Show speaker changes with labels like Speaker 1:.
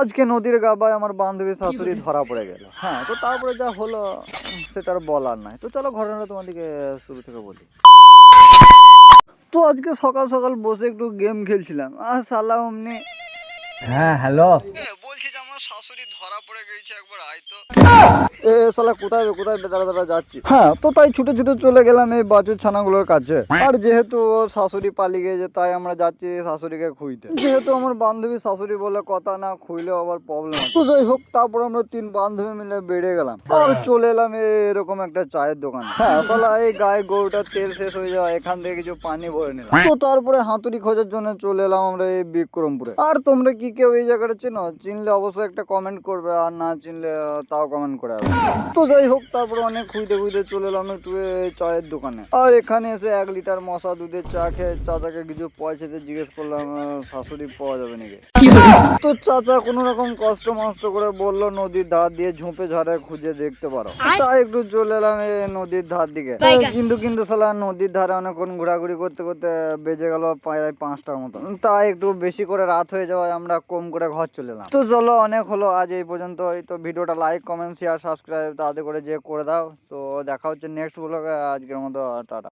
Speaker 1: আজকে নদীর গাবায় আমার বান্ধবীর শাশুড়ি ধরা পড়ে গেল। হ্যাঁ, তো তারপরে যা হলো সেটা আর বলার নাই। তো চলো ঘটনাটা তোমাদেরকে শুরু থেকে বলি। তো আজকে সকাল সকাল বসে একটু গেম খেলছিলাম আর সালা অমনি
Speaker 2: হ্যাঁ হ্যালো।
Speaker 1: বলছি যে আমার শাশুড়ি ধরা পড়ে গেছে, একবার আয় তো। এ শালা কোথায় কোথায় বেতারা তারা যাচ্ছি। হ্যাঁ, তো তাই ছুটে ছুটে চলে গেলাম এই বাছুর ছানাগুলোর কাছে। আর যেহেতু ওর শাশুড়ি পালিয়ে গেছে তাই আমরা যাচ্ছি শাশুড়িকে খুঁজতে। যেহেতু আমার বান্ধবী শাশুড়ি বলে কথা, না খুঁজলে আবার প্রবলেম আছে। তো যাই হোক, তারপর আমরা 3 বান্ধবী মিলে বেরিয়ে গেলাম আর চলে এলাম এরকম একটা চায়ের দোকানে। হ্যাঁ শালা, এই গায়ে গরুটার তেল শেষ হয়ে যাওয়া, এখান থেকে কিছু পানি ভরে নিলাম। তো তারপরে হাতুড়ি খোঁজার জন্য চলে এলাম আমরা এই বিক্রমপুরে। আর তোমরা কি কেউ এই জায়গাটা চেনো? চিনলে অবশ্যই একটা কমেন্ট করবে, আর না চিনলে তাও কমেন্ট করে আসবে। তো যাই হোক, তারপরে অনেক খুঁজতে খুঁজতে চলে এলাম একটু এই চায়ের দোকানে। আর এখানে এসে 1 লিটার মশা দুধের চা খেয়ে চাচাকে কিছু পয়সা দিয়ে জিজ্ঞেস করলাম শাশুড়ি পাওয়া যাবে নাকি। তো চাচা কোনো রকম কষ্ট মষ্ট করে বললো নদীর ধার দিয়ে ঝোপে ঝাড়ে খুঁজে দেখতে পারো। তাই একটু চলে এলাম এই নদীর ধার দিকে। কিন্তু শালা নদীর ধারে অনেকক্ষণ ঘোরাঘুরি করতে করতে বেজে গেল প্রায় 5টার মতো। তাই একটু বেশি করে রাত হয়ে যাওয়ায় আমরা কম করে ঘর চলে এলাম। তো চলো, অনেক হলো আজ এই পর্যন্ত। তো ভিডিওটা লাইক কমেন্ট শেয়ার সাবস্ক্রাইব তাড়াতাড়ি করে যে করে দাও। তো দেখা হচ্ছে নেক্সট ব্লগে। আজকের মতো টাটা।